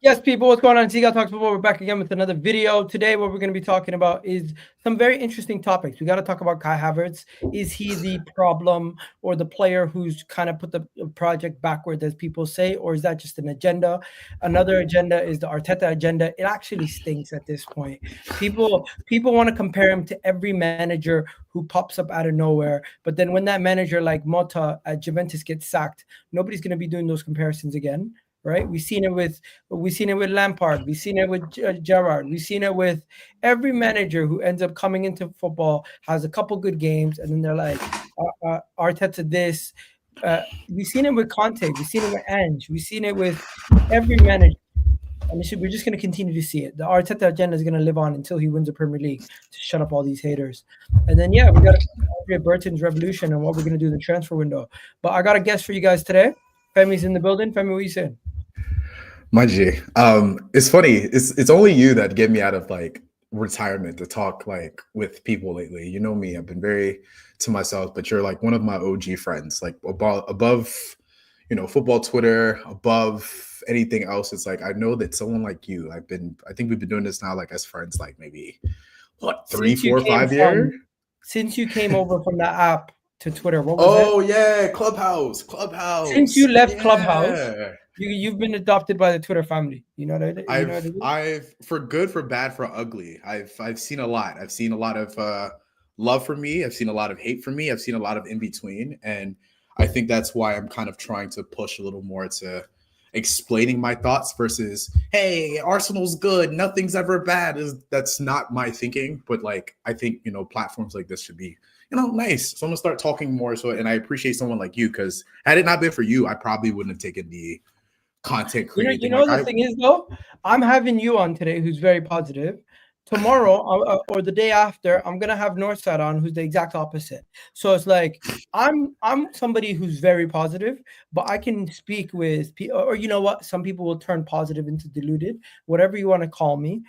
Yes, people, what's going on? Seagull Talks Football. We're back again with another video. Today, what we're going to be talking about is some very interesting topics. We got to talk about Kai Havertz. Is he the problem or the player who's kind of put the project backward, as people say, or is that just an agenda? Another agenda is the Arteta agenda. It actually stinks at this point. People want to compare him to every manager who pops up out of nowhere. But then when that manager like Motta at Juventus gets sacked, nobody's going to be doing those comparisons again. Right? We've seen it with Lampard. We've seen it with Gerrard. We've seen it with every manager who ends up coming into football, has a couple good games, and then they're like, Arteta this. We've seen it with Conte. We've seen it with Ange. We've seen it with every manager. And we're just going to continue to see it. The Arteta agenda is going to live on until he wins the Premier League to shut up all these haters. And then, yeah, we got Andrea Berta's Revolution and what we're going to do in the transfer window. But I got a guest for you guys today. Femi's in the building. Femi, what are you saying? My G. It's funny. It's only you that get me out of like retirement to talk like with people lately. You know me. I've been very to myself, but you're like one of my OG friends. Like above, football Twitter, above anything else. It's like I know that someone like you. I think we've been doing this now like as friends, like maybe what 3, 4, 5 years. Since you came over from that app to Twitter, what was it? Oh yeah, Clubhouse. Since you left Clubhouse. You've been adopted by the Twitter family. You know what I mean? I've for good, for bad, for ugly. I've seen a lot. I've seen a lot of love for me. I've seen a lot of hate for me. I've seen a lot of in between, and I think that's why I'm kind of trying to push a little more to explaining my thoughts versus, hey, Arsenal's good, nothing's ever bad. That's not my thinking, but like I think platforms like this should be nice. So I'm gonna start talking more. So, and I appreciate someone like you because had it not been for you, I probably wouldn't have taken the content creating. The thing is though, I'm having you on today, who's very positive. Tomorrow or the day after, I'm gonna have Northside on, who's the exact opposite. So it's like I'm somebody who's very positive, but I can speak with people. Or you know what? Some people will turn positive into deluded. Whatever you want to call me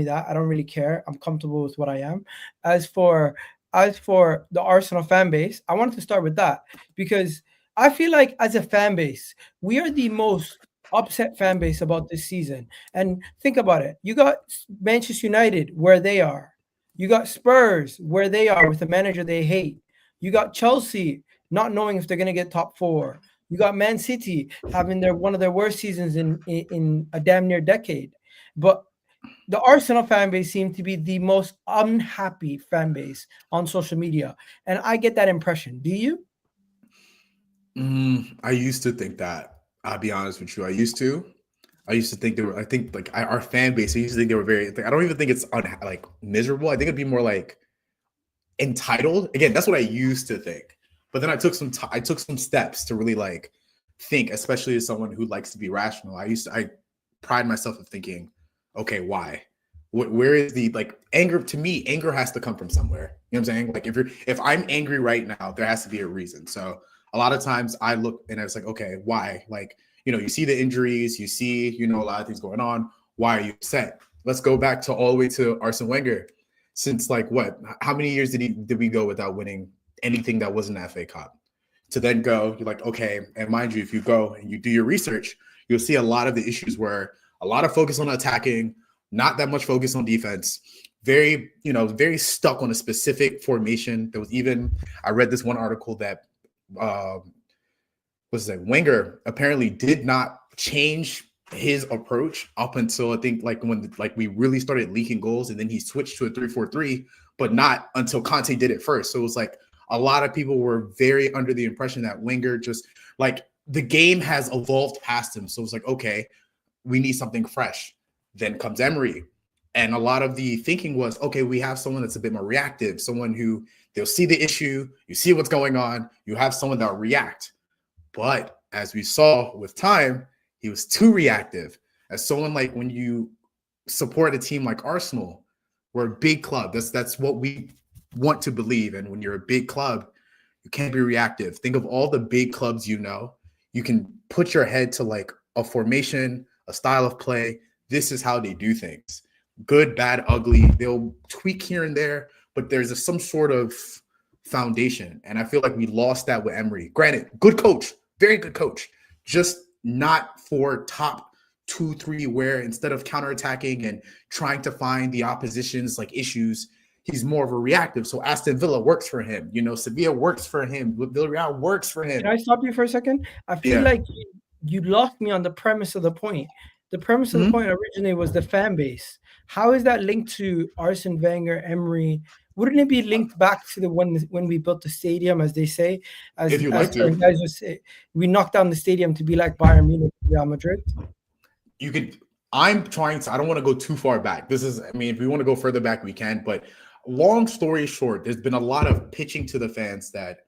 that. I don't really care. I'm comfortable with what I am. As for the Arsenal fan base, I wanted to start with that because I feel like as a fan base, we are the most upset fan base about this season. And think about it. You got Manchester United where they are. You got Spurs where they are with a manager they hate. You got Chelsea not knowing if they're going to get top 4. You got Man City having one of their worst seasons in a damn near decade. But the Arsenal fan base seemed to be the most unhappy fan base on social media. And I get that impression. Do you? I used to think that. I'll be honest with you. I used to think they were. I think like our fan base. I used to think they were very. I don't even think it's like miserable. I think it'd be more like entitled. Again, that's what I used to think. But then I took some steps to really like think, especially as someone who likes to be rational. I pride myself in thinking, okay, why? Where is the like anger? To me, anger has to come from somewhere. You know what I'm saying? Like if I'm angry right now, there has to be a reason. So a lot of times I look and I was like, okay, why? Like, you see the injuries, you see, a lot of things going on. Why are you upset? Let's go back to all the way to Arsene Wenger. Since like what? How many years did we go without winning anything that wasn't an FA Cup? To then go, you're like, okay, and mind you, if you go and you do your research, you'll see a lot of the issues where a lot of focus on attacking, not that much focus on defense. Very stuck on a specific formation. There was even, I read this one article that Wenger apparently did not change his approach up until I think like when we really started leaking goals, and then he switched to a 3-4-3, but not until Conte did it first. So it was like a lot of people were very under the impression that Wenger just like the game has evolved past him. So it's like, okay, we need something fresh. Then comes Emery. And a lot of the thinking was, okay, we have someone that's a bit more reactive, someone who they'll see the issue, you see what's going on, you have someone that'll react. But as we saw with time, he was too reactive. As someone like when you support a team like Arsenal, we're a big club. That's what we want to believe. And when you're a big club, you can't be reactive. Think of all the big clubs you can put your head to like a formation, a style of play. This is how they do things. Good, bad, ugly. They'll tweak here and there, but there's some sort of foundation. And I feel like we lost that with Emery. Granted, good coach, very good coach, just not for top 2-3 where instead of counterattacking and trying to find the opposition's like issues, he's more of a reactive. So Aston Villa works for him. You know, Sevilla works for him. Villarreal works for him. Can I stop you for a second? I feel Yeah. like you lost me on the premise of the point. The premise of the point originally was the fan base. How is that linked to Arsene Wenger, Emery? Wouldn't it be linked back to the when we built the stadium, as they say, If you as like certain to, guys would say, we knocked down the stadium to be like Bayern Munich, Real Madrid? you could. I'm trying to. I don't want to go too far back. This is. I mean, if we want to go further back, we can. But long story short, there's been a lot of pitching to the fans that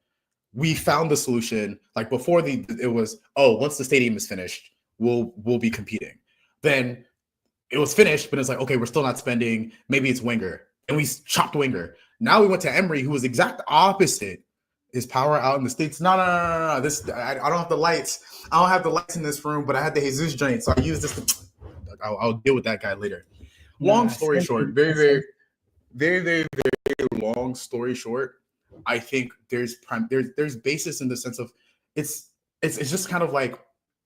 we found the solution. Like before it was, oh, once the stadium is finished, we'll be competing. Then it was finished, but it's like, okay, we're still not spending. Maybe it's Wenger. And we chopped Wenger. Now we went to Emery, who was exact opposite. His power out in the States. No. This I don't have the lights. I don't have the lights in this room, but I had the Jesus joint. So I use this. I'll deal with that guy later. Long story short, very long story short, I think there's basis in the sense of it's just kind of like,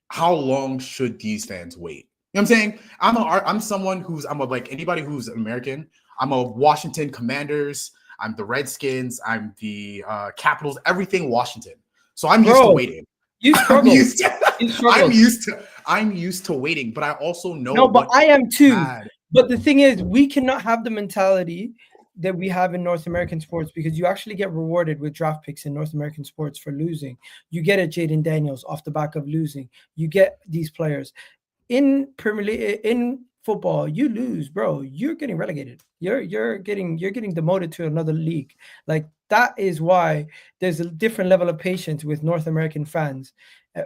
how long should these fans wait? You know what I'm saying? I'm someone I'm like anybody who's American. I'm a Washington Commanders. I'm the Redskins. I'm the Capitals. Everything Washington. So I'm used to waiting. You struggle. I'm used to waiting, but I also know. No, but I am too. Bad. But the thing is, we cannot have the mentality that we have in North American sports, because you actually get rewarded with draft picks in North American sports for losing. You get a Jaden Daniels off the back of losing. You get these players in Premier League, in football. You lose, bro, you're getting relegated. You're getting demoted to another league. Like, that is why there's a different level of patience with North American fans.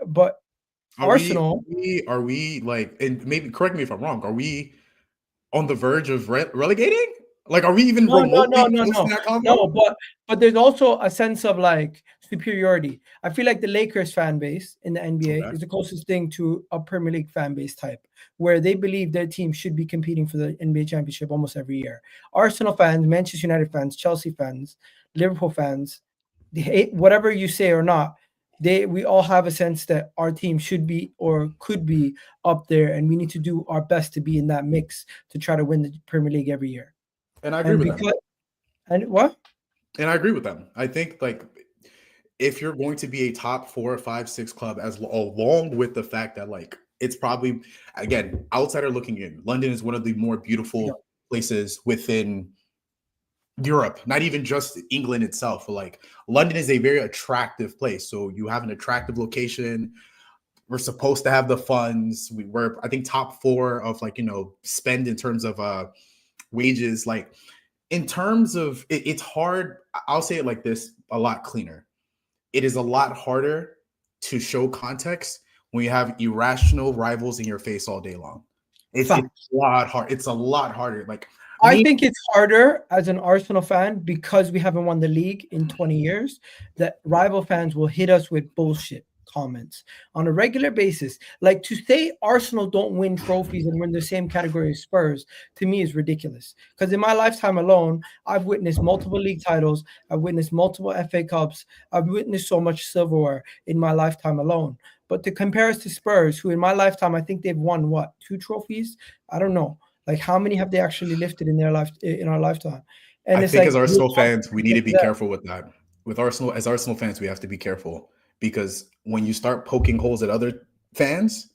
But Arsenal, are we like, and maybe correct me if I'm wrong, are we on the verge of relegating? Like, are we even remotely close to that combo? No, but there's also a sense of like superiority. I feel like the Lakers fan base in the NBA is the closest thing to a Premier League fan base type, where they believe their team should be competing for the NBA championship almost every year. Arsenal fans, Manchester United fans, Chelsea fans, Liverpool fans, they hate whatever you say or not. We all have a sense that our team should be or could be up there, and we need to do our best to be in that mix to try to win the Premier League every year. And I agree with them. And what? And I agree with them. I think, like, if you're going to be a top 4, 5, 6 club, along with the fact that, like, it's probably, again, outsider looking in, London is one of the more beautiful places within Europe, not even just England itself, but like London is a very attractive place. So you have an attractive location. We're supposed to have the funds. We're, I think, top 4 of, like, you know, spend in terms of wages. Like, in terms of it's hard. I'll say it like this, a lot cleaner. It is a lot harder to show context when you have irrational rivals in your face all day long. It's a lot hard. It's a lot harder. Like, I think it's harder as an Arsenal fan because we haven't won the league in 20 years, that rival fans will hit us with bullshit comments on a regular basis. Like, to say Arsenal don't win trophies and we're in the same category as Spurs, to me, is ridiculous. Because in my lifetime alone, I've witnessed multiple league titles. I've witnessed multiple FA Cups. I've witnessed so much silverware in my lifetime alone. But to compare us to Spurs, who in my lifetime, I think they've won, what, 2 trophies? I don't know. Like, how many have they actually lifted in our lifetime? And I it's think, like, as Arsenal fans, we need to be careful with that. With Arsenal, as Arsenal fans, we have to be careful, because when you start poking holes at other fans,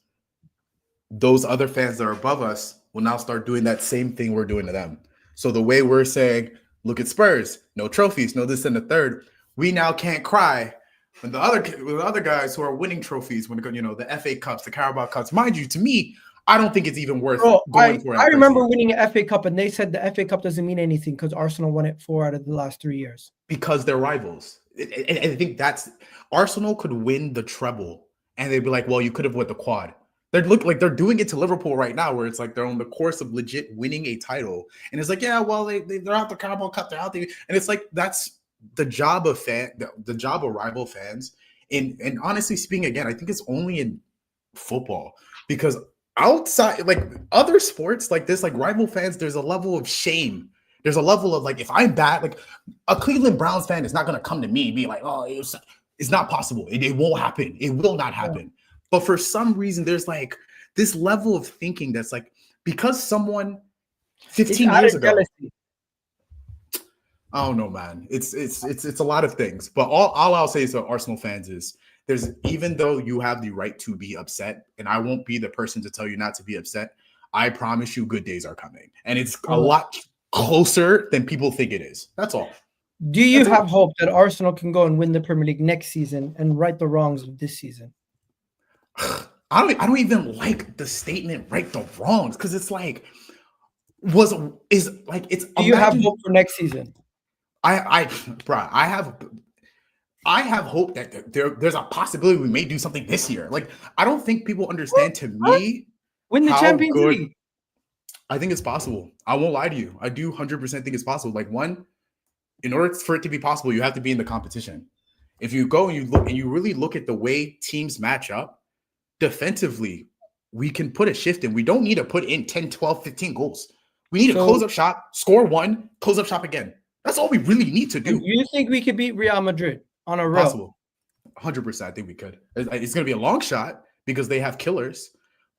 those other fans that are above us will now start doing that same thing we're doing to them. So the way we're saying, look at Spurs, no trophies, no this and the third, we now can't cry when the other guys who are winning trophies, when, you know, the FA Cups, the Carabao Cups, mind you, to me, I don't think it's even worth going for. I remember winning an FA Cup, and they said the FA Cup doesn't mean anything because Arsenal won it 4 out of the last 3 years. Because they're rivals. And I think that's, Arsenal could win the treble, and they'd be like, well, you could have won the quad. They look like they're doing it to Liverpool right now, where it's like they're on the course of legit winning a title. And it's like, yeah, well, they're out the Carabao Cup, they're out there. And it's like, that's the job of the job of rival fans. And honestly speaking, again, I think it's only in football, because outside, like other sports like this, like rival fans, there's a level of shame. There's a level of, like, if I'm bad, like a Cleveland Browns fan is not going to come to me and be like, oh, it's not possible. It won't happen. It will not happen. But for some reason, there's like this level of thinking that's like, because someone 15 years ago, jealousy. I don't know, man. It's a lot of things. But all I'll say to Arsenal fans is there's, even though you have the right to be upset, and I won't be the person to tell you not to be upset, I promise you good days are coming. And it's a lot closer than people think it is. That's all. Do you have hope that Arsenal can go and win the Premier League next season and right the wrongs of this season? I don't even like the statement "right the wrongs" because it's like it's. Do you have hope for next season? I have hope that there's a possibility we may do something this year. Like, I don't think people understand, to me, win the Champions League. I think it's possible. I won't lie to you. I do 100% think it's possible. Like, one, in order for it to be possible, you have to be in the competition. If you go and you look and you really look at the way teams match up defensively, we can put a shift in. We don't need to put in 10, 12, 15 goals. We need to close up shop, score one, close up shop again. That's all we really need to do. You think we could beat Real Madrid on a row? Possible. 100%. I think we could. It's going to be a long shot because they have killers.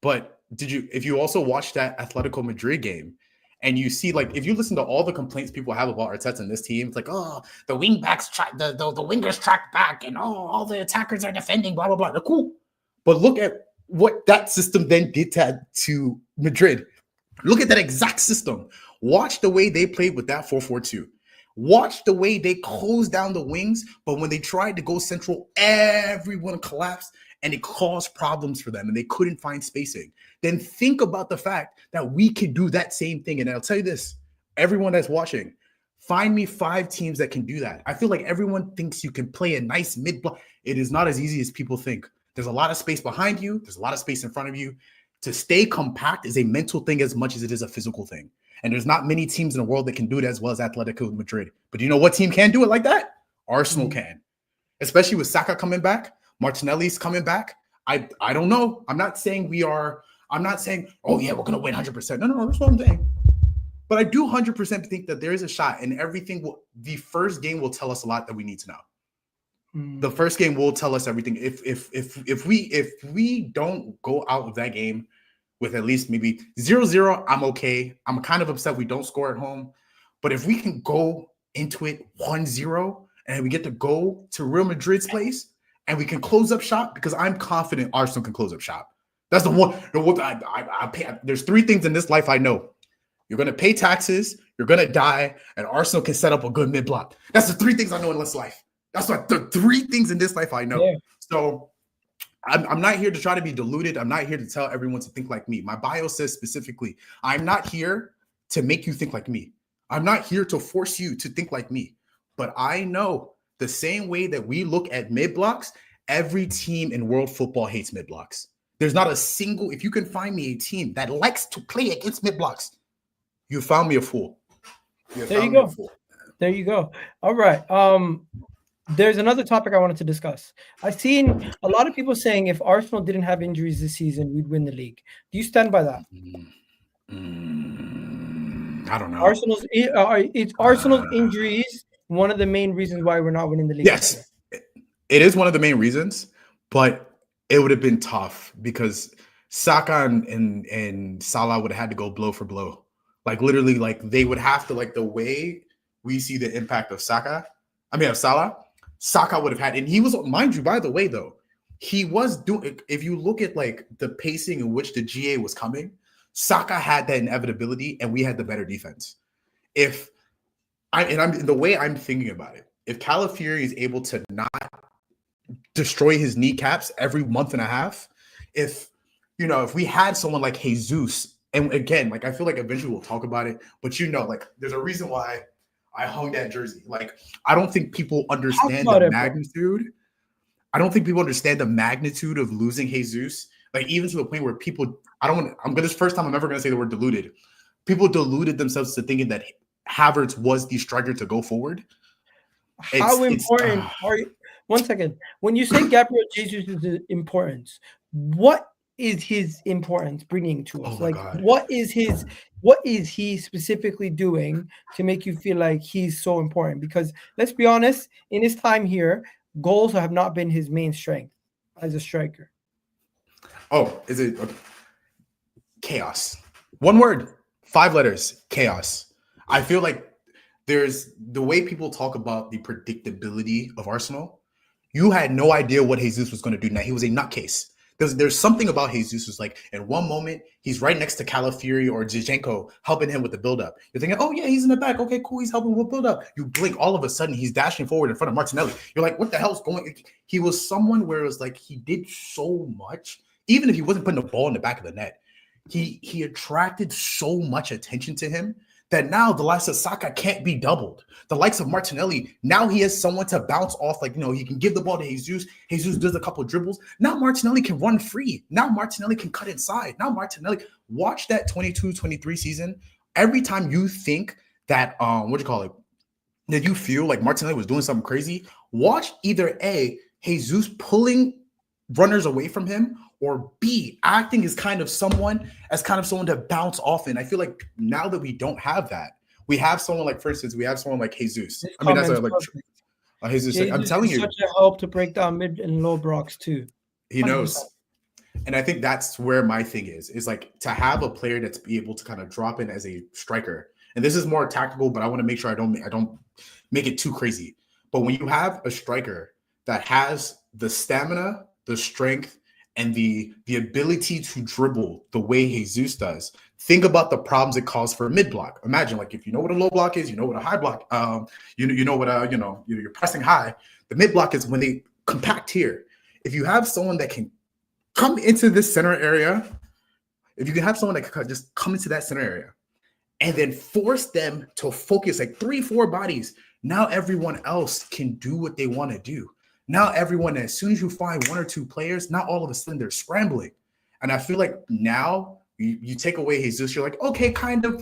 But if you also watch that Atletico Madrid game and you see, like, if you listen to all the complaints people have about Arteta and this team, it's like, oh, the wing backs the wingers track back, and all the attackers are defending, blah, blah, blah. They're cool. But look at what that system then did to Madrid. Look at that exact system. Watch the way they played with that 4-4-2. Watch the way they closed down the wings, but when they tried to go central, everyone collapsed and it caused problems for them and they couldn't find spacing. Then think about the fact that we can do that same thing. And I'll tell you this, everyone that's watching, find me 5 teams that can do that. I feel like everyone thinks you can play a nice mid-block. It is not as easy as people think. There's a lot of space behind you. There's a lot of space in front of you. To stay compact is a mental thing as much as it is a physical thing. And there's not many teams in the world that can do it as well as Atletico Madrid. But do you know what team can do it like that? Arsenal can. Especially with Saka coming back, Martinelli's coming back. I don't know. I'm not saying, oh yeah, we're going to win 100%. No, that's what I'm saying. But I do 100% think that there is a shot, and the first game will tell us a lot that we need to know. The first game will tell us everything. If we don't go out of that game with at least maybe 0-0, I'm okay. I'm kind of upset we don't score at home. But if we can go into it 1-0 and we get to go to Real Madrid's place and we can close up shop, because I'm confident Arsenal can close up shop. That's the one. There's 3 things in this life I know. You're going to pay taxes, you're going to die, and Arsenal can set up a good mid-block. That's the 3 things I know in this life. That's what the 3 things in this life I know. Yeah. So I'm not here to try to be deluded. I'm not here to tell everyone to think like me. My bio says specifically, I'm not here to make you think like me. I'm not here to force you to think like me. But I know the same way that we look at mid-blocks, every team in world football hates mid-blocks. There's not a single, if you can find me a team that likes to play against mid-blocks, you found me a fool. There you go. There you go. All right. There's another topic I wanted to discuss. I've seen a lot of people saying if Arsenal didn't have injuries this season, we'd win the league. Do you stand by that? I don't know. Arsenal's injuries one of the main reasons why we're not winning the league? Yes, it is one of the main reasons, but it would have been tough because Saka and Salah would have had to go blow for blow. Like, literally, like, they would have to, like, the way we see the impact of Salah, Saka would have had, and he was, mind you, by the way, though, he was doing, if you look at, like, the pacing in which the GA was coming, Saka had that inevitability, and we had the better defense. The way I'm thinking about it, if Calafiori is able to not destroy his kneecaps every month and a half, if we had someone like Jesus, and again, like, I feel like eventually we'll talk about it, but like, there's a reason why I hung that jersey. Like, I don't think people understand the magnitude. I don't think people understand the magnitude of losing Jesus. Like, even to the point where people, this first time I'm ever going to say the word deluded. People deluded themselves to thinking that Havertz was the striker to go forward. How important are you? One second. When you say Gabriel Jesus' importance, what is his importance bringing to us? God. What is he specifically doing to make you feel like he's so important? Because let's be honest, in his time here, goals have not been his main strength as a striker. Oh, is it chaos? One word, 5 letters, chaos. I feel like there's the way people talk about the predictability of Arsenal. You had no idea what Jesus was going to do. Now he was a nutcase. There's something about Jesus who's like, in one moment, he's right next to Calafiori or Zinchenko, helping him with the build-up. You're thinking, oh, yeah, he's in the back. Okay, cool. He's helping with build-up. You blink, all of a sudden, he's dashing forward in front of Martinelli. You're like, what the hell's going on? He was someone where it was like he did so much, even if he wasn't putting the ball in the back of the net. He attracted so much attention to him that now the likes of Saka can't be doubled. The likes of Martinelli, now he has someone to bounce off. Like, he can give the ball to Jesus. Jesus does a couple of dribbles. Now Martinelli can run free. Now Martinelli can cut inside. Now Martinelli, watch that 22-23 season. Every time you think that, that you feel like Martinelli was doing something crazy, watch either A, Jesus pulling runners away from him, or B, acting as kind of someone to bounce off in. I feel like now that we don't have that, we have someone like, for instance, we have someone like Jesus. This I mean, that's comment's like perfect. Jesus. Jesus I'm telling is you, such a help to break down mid and low blocks too. he 100%. knows. And I think that's where my thing is like to have a player that's be able to kind of drop in as a striker. And this is more tactical, but I want to make sure I don't make it too crazy. But when you have a striker that has the stamina, the strength, and the ability to dribble the way Jesus does, think about the problems it caused for a mid block. Imagine, like, if you know what a low block is, you know what a high block, you know what you're pressing high. The mid block is when they compact here. If you have someone that can come into this center area, if you can have someone that can just come into that center area and then force them to focus like 3-4 bodies, now everyone else can do what they want to do. Now everyone, as soon as you find 1 or 2 players, now all of a sudden they're scrambling. And I feel like now you take away Jesus, you're like, okay,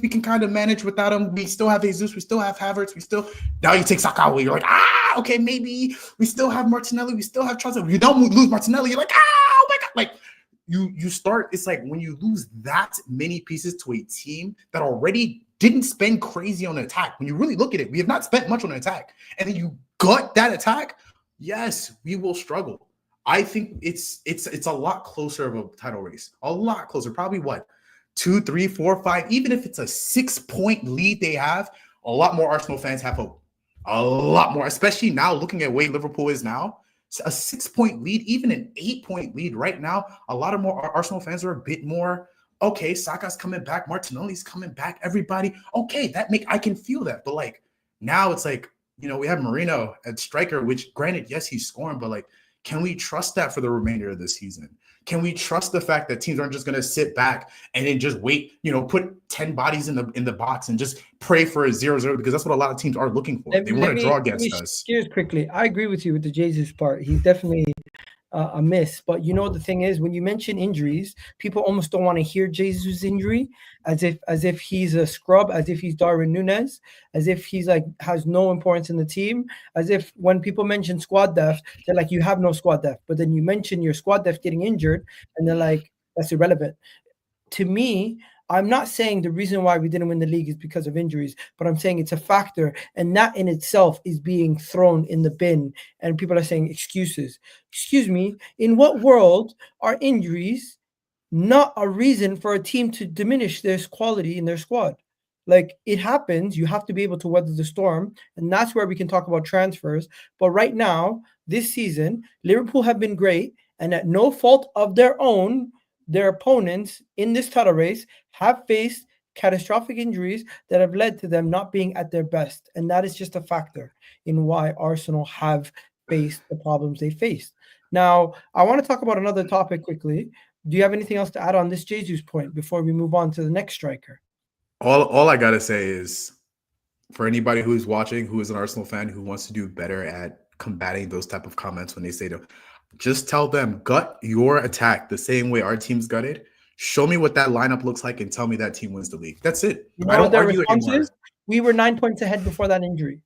we can kind of manage without him. We still have Jesus, we still have Havertz, now you take Saka away. You're like, okay, maybe we still have Martinelli, we still have Trust. You don't lose Martinelli, you're like, oh my God. Like you start, it's like when you lose that many pieces to a team that already didn't spend crazy on an attack. When you really look at it, we have not spent much on an attack. And then you gut that attack. Yes, we will struggle. I think it's a lot closer of a title race. A lot closer. Probably what? 2, 3, 4, 5. Even if it's a 6-point lead they have, a lot more Arsenal fans have hope. A lot more, especially now looking at where Liverpool is now. A 6-point lead, even an 8-point lead right now. A lot of more Arsenal fans are a bit more, okay, Saka's coming back, Martinelli's coming back, everybody. Okay, I can feel that. But like now it's like, we have Marino at striker, which granted, yes, he's scoring, but like, can we trust that for the remainder of the season? Can we trust the fact that teams aren't just going to sit back and then just wait, put 10 bodies in the box and just pray for a 0-0? Because that's what a lot of teams are looking for. They want to draw against us. Here's quickly. I agree with you with the Jesus part. He's definitely a miss. But the thing is, when you mention injuries, people almost don't want to hear Jesus' injury, as if he's a scrub, as if he's Darwin Núñez, as if he's like has no importance in the team, as if when people mention squad depth, they're like, you have no squad depth. But then you mention your squad depth getting injured, and they're like, that's irrelevant. To me, I'm not saying the reason why we didn't win the league is because of injuries, but I'm saying it's a factor, and that in itself is being thrown in the bin, and people are saying excuses. Excuse me, in what world are injuries not a reason for a team to diminish their quality in their squad? Like, it happens. You have to be able to weather the storm, and that's where we can talk about transfers. But right now, this season, Liverpool have been great, and at no fault of their own, their opponents in this title race have faced catastrophic injuries that have led to them not being at their best. And that is just a factor in why Arsenal have faced the problems they faced. Now, I want to talk about another topic quickly. Do you have anything else to add on this Jesus point before we move on to the next striker? All I got to say is, for anybody who's watching, who is an Arsenal fan, who wants to do better at combating those type of comments when they say them, just tell them, gut your attack the same way our team's gutted. Show me what that lineup looks like and tell me that team wins the league. That's it. I don't argue anymore. We were 9 points ahead before that injury.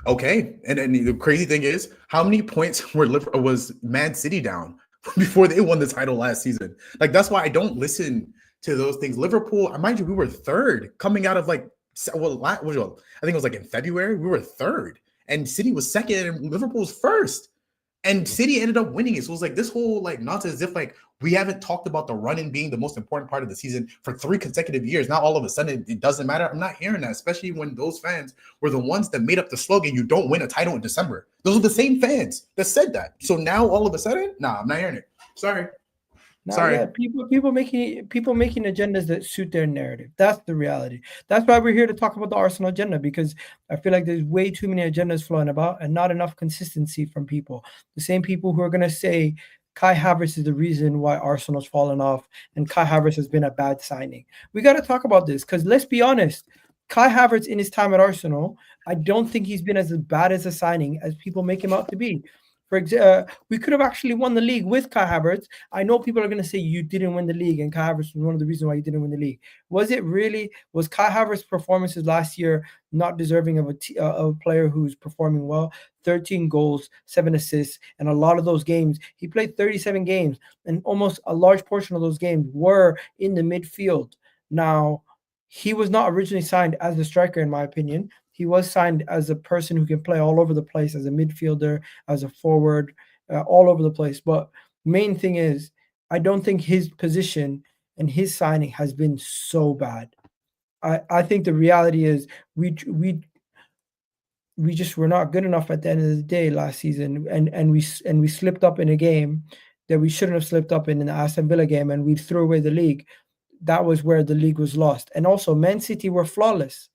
Okay. And the crazy thing is, how many points was Man City down before they won the title last season? Like, that's why I don't listen to those things. Liverpool, mind you, we were third coming out of I think it was like in February, we were third. And City was second and Liverpool was first. And City ended up winning it. So it was like this whole like nonsense as if like we haven't talked about the running being the most important part of the season for 3 consecutive years. Now all of a sudden it doesn't matter. I'm not hearing that, especially when those fans were the ones that made up the slogan, "You don't win a title in December." Those are the same fans that said that. So now all of a sudden, nah, I'm not hearing it. Sorry. Now, Sorry. yeah, people making agendas that suit their narrative. That's the reality. That's why we're here to talk about the Arsenal agenda, because I feel like there's way too many agendas flowing about and not enough consistency from people. The same people who are going to say Kai Havertz is the reason why Arsenal's fallen off and Kai Havertz has been a bad signing. We got to talk about this because let's be honest, Kai Havertz in his time at Arsenal, I don't think he's been as bad as a signing as people make him out to be. For example, we could have actually won the league with Kai Havertz. I know people are going to say you didn't win the league, and Kai Havertz was one of the reasons why you didn't win the league. Was it really? Was Kai Havertz's performances last year not deserving of a player who's performing well? 13 goals, 7 assists, and a lot of those games he played 37 games, and almost a large portion of those games were in the midfield. Now, he was not originally signed as a striker, in my opinion. He was signed as a person who can play all over the place, as a midfielder, as a forward, all over the place. But main thing is, I don't think his position and his signing has been so bad. I think the reality is we just were not good enough at the end of the day last season, and we slipped up in a game that we shouldn't have slipped up in the Aston Villa game, and we threw away the league. That was where the league was lost. And also, Man City were flawless.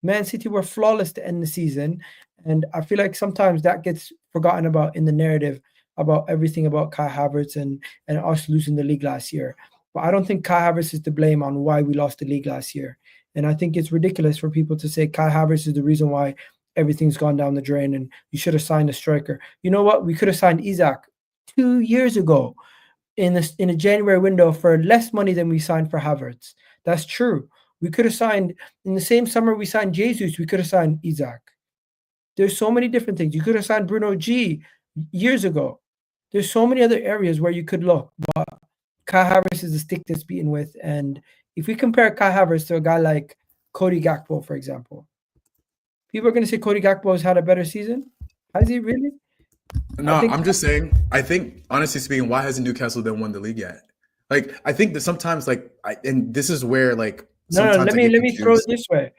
Man City were flawless to end the season, and I feel like sometimes that gets forgotten about in the narrative about everything about Kai Havertz and us losing the league last year. But I don't think Kai Havertz is to blame on why we lost the league last year. And I think it's ridiculous for people to say Kai Havertz is the reason why everything's gone down the drain and you should have signed a striker. You know what? We could have signed Isaac 2 years ago in a January window for less money than we signed for Havertz. That's true. We could have signed in the same summer we signed Jesus. We could have signed Isaac. There's so many different things. You could have signed Bruno G years ago. There's so many other areas where you could look, but Kai Havertz is the stick that's beaten with. And if we compare Kai Havertz to a guy like Cody Gakpo, for example, people are going to say Cody Gakpo has had a better season. Has he really? No, I'm just saying. I think, honestly speaking, why hasn't Newcastle then won the league yet? Like, I think that sometimes, like, and this is where, like, No. sometimes Let me throw it this way.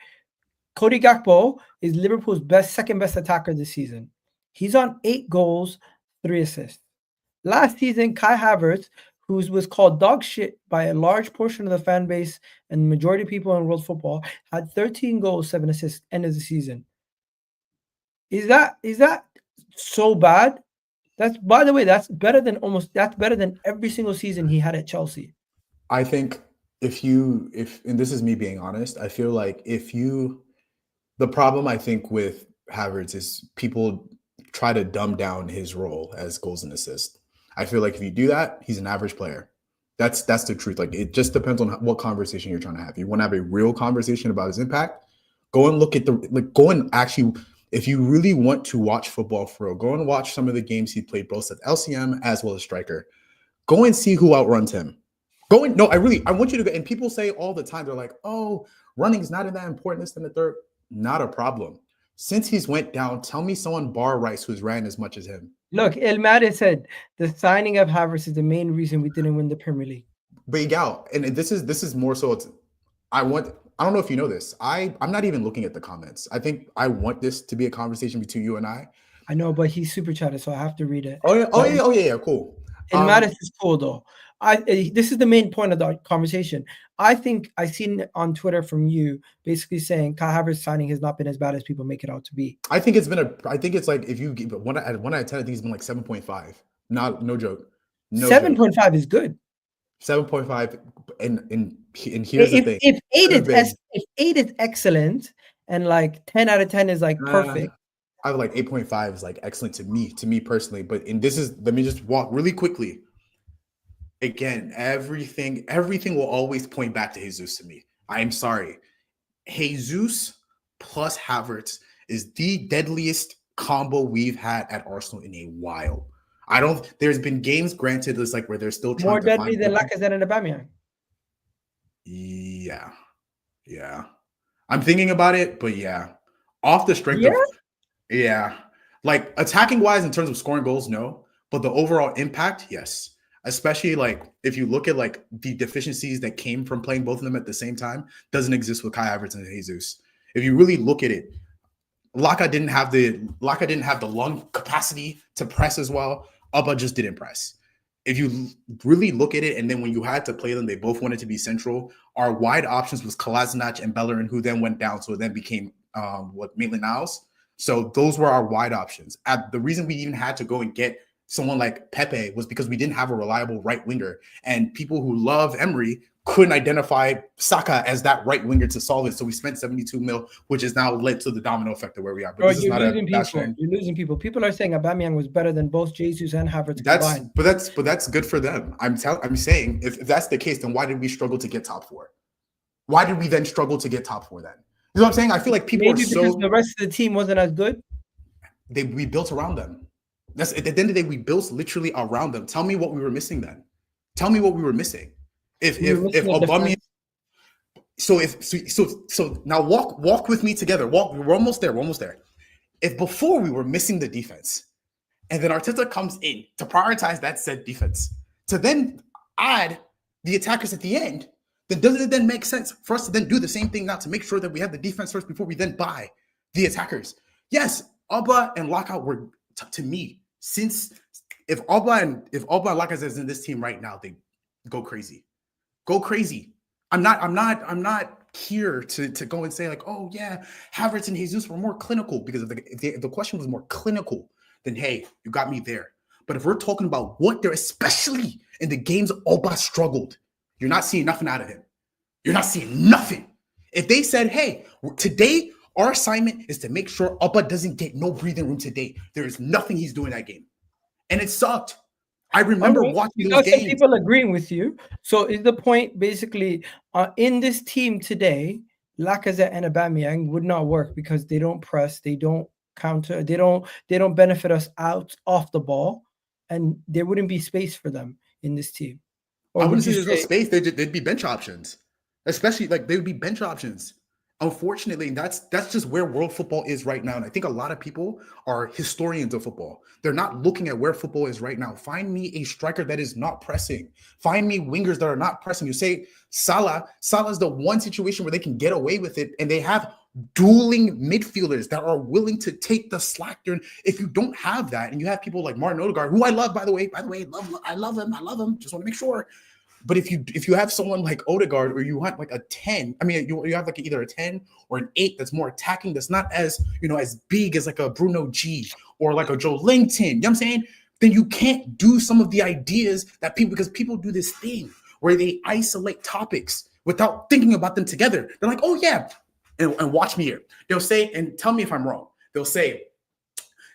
Cody Gakpo is Liverpool's second best attacker this season. He's on 8 goals, 3 assists. Last season, Kai Havertz, who was called dog shit by a large portion of the fan base and the majority of people in world football, had 13 goals, 7 assists, end of the season. Is that so bad? That's, by the way, that's better than every single season he had at Chelsea. I think and this is me being honest, I feel like the problem I think with Havertz is people try to dumb down his role as goals and assists. I feel like if you do that, he's an average player. That's the truth. Like, it just depends on what conversation you're trying to have. You want to have a real conversation about his impact, go and look at go and actually, if you really want to watch football for real, go and watch some of the games he played both at LCM as well as striker. Go and see who outruns him. I want you to go. And people say all the time, they're like, oh, running's not that important, this and the third. Not a problem. Since he's went down, tell me someone bar Rice who's ran as much as him. Look, El Made said the signing of Havertz is the main reason we didn't win the Premier League. But Gal, and this is more so. I don't know if you know this. I'm not even looking at the comments. I think I want this to be a conversation between you and I. I know, but he's super chatted, so I have to read it. Oh yeah, cool. El Maris is cool though. This is the main point of the conversation. I think I seen on Twitter from you basically saying Kai Havertz signing has not been as bad as people make it out to be. I think it's like, if you give one out of 10, I think it's been like 7.5. No joke. 7.5 is good. 7.5, and here's the thing. If 8 is excellent, and like 10 out of 10 is like perfect. I would like 8.5 is like excellent to me personally. But let me just walk really quickly. Again, everything will always point back to Jesus to me. I am sorry. Jesus plus Havertz is the deadliest combo we've had at Arsenal in a while. There's been games, granted, it's like where they're still trying more deadly than Lacazette and Aubameyang. Yeah. I'm thinking about it, but yeah. Off the strength of Like attacking wise, in terms of scoring goals, no. But the overall impact, yes. Especially like if you look at like the deficiencies that came from playing both of them at the same time, doesn't exist with Kai Havertz and Jesus. If you really look at it, Laka didn't have the lung capacity to press as well. Alba just didn't press. If you really look at it, and then when you had to play them, they both wanted to be central. Our wide options was Kolasinac and Bellerin, who then went down, so it then became Maitland-Niles. So those were our wide options. The reason we even had to go and get someone like Pepe was because we didn't have a reliable right winger, and people who love Emery couldn't identify Saka as that right winger to solve it. So we spent 72 mil, which has now led to the domino effect of where we are. But Bro, this is not a people. You're losing people. People are saying Aubameyang was better than both Jesus and Havertz combined. But that's good for them. I'm saying if that's the case, then why did we struggle to get top four? Why did we then struggle to get top four then? You know what I'm saying? I feel like people maybe because the rest of the team wasn't as good. We built around them. That's at the end of the day, we built literally around them. Tell me what we were missing then. Tell me what we were missing. If Aubameyang, so now walk with me together. We're almost there. We're almost there. If before we were missing the defense, and then Arteta comes in to prioritize that said defense, to then add the attackers at the end, then doesn't it then make sense for us to then do the same thing now to make sure that we have the defense first before we then buy the attackers? Yes, Alba and Laka were to me, since if Alba and Lacazette is in this team right now, they go crazy. Go crazy. I'm not here to go and say like, oh yeah, Havertz and Jesus were more clinical, because if the question was more clinical, then hey, you got me there. But if we're talking about what they're, especially in the games Alba struggled, you're not seeing nothing out of him. You're not seeing nothing. If they said, hey, today our assignment is to make sure Alba doesn't get no breathing room today, there is nothing he's doing that game. And it sucked. I remember watching those games. People agreeing with you. So is the point basically in this team today, Lacazette and Aubameyang would not work because they don't press, they don't counter, they don't benefit us out off the ball, and there wouldn't be space for them in this team. Or I wouldn't say there's no space. They'd be bench options, especially like they would be bench options. Unfortunately, that's just where world football is right now. And I think a lot of people are historians of football. They're not looking at where football is right now. Find me a striker that is not pressing. Find me wingers that are not pressing. You say Salah's the one situation where they can get away with it, and they have dueling midfielders that are willing to take the slack during. If you don't have that, and you have people like Martin Odegaard, who I love, by the way, I love him. Just want to make sure. But if you have someone like Odegaard, or you want like a 10, I mean, you have like either a 10 or an 8 that's more attacking, that's not as, as big as like a Bruno G or like a Joe Linton, you know what I'm saying? Then you can't do some of the ideas that because people do this thing where they isolate topics without thinking about them together. They're like, oh yeah, and watch me here. They'll say, and tell me if I'm wrong, they'll say,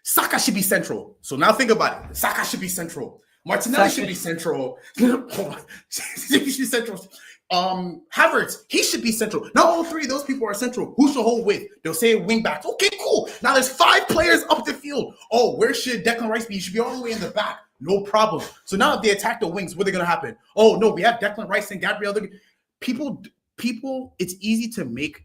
Saka should be central. So now think about it. Saka should be central. Martinelli should be central. He should be central. Havertz, he should be central. Now all three of those people are central. Who should hold with? They'll say wing backs. Okay, cool. Now there's 5 players up the field. Oh, where should Declan Rice be? He should be all the way in the back. No problem. So now if they attack the wings, what are going to happen? Oh no, we have Declan Rice and Gabriel. People, it's easy to make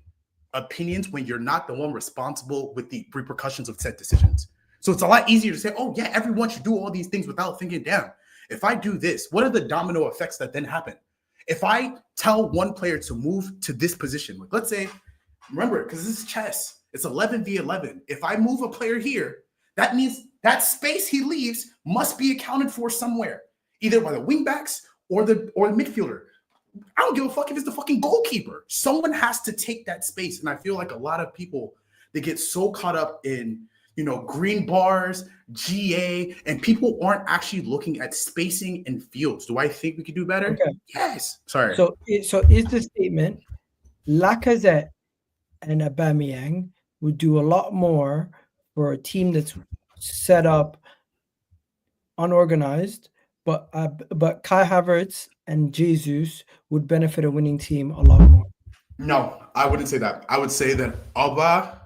opinions when you're not the one responsible with the repercussions of said decisions. So it's a lot easier to say, oh, yeah, everyone should do all these things without thinking, damn, if I do this, what are the domino effects that then happen? If I tell one player to move to this position, like let's say, remember, because this is chess, it's 11v11. If I move a player here, that means that space he leaves must be accounted for somewhere, either by the wingbacks or the midfielder. I don't give a fuck if it's the fucking goalkeeper. Someone has to take that space. And I feel like a lot of people, they get so caught up in green bars, GA, and people aren't actually looking at spacing and fields. Do I think we could do better? Okay. Yes. Sorry. So is the statement Lacazette and Aubameyang would do a lot more for a team that's set up unorganized, but Kai Havertz and Jesus would benefit a winning team a lot more? No, I wouldn't say that. I would say that Alba,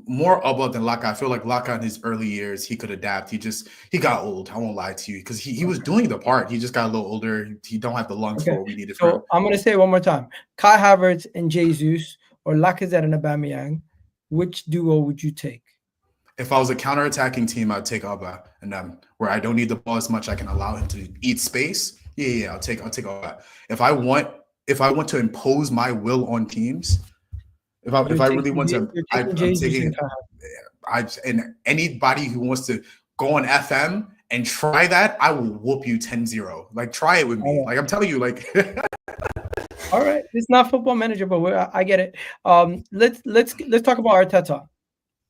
more Alba than Laka. I feel like Laka in his early years, he could adapt. He got old. I won't lie to you, because he was doing the part. He just got a little older. He don't have the lungs for what we needed. So I'm going to say it one more time. Kai Havertz and Jesus, or Lacazette and Aubameyang, which duo would you take? If I was a counter-attacking team, I'd take Alba, and where I don't need the ball as much, I can allow him to eat space. Yeah, I'll take Alba. If I want to impose my will on teams, if I really want to, You're taking I'm Jesus taking and it. And anybody who wants to go on FM and try that, I will whoop you 10-0. Like, try it with me. Like, I'm telling you, like. All right, it's not Football Manager, but I get it. Let's talk about Arteta.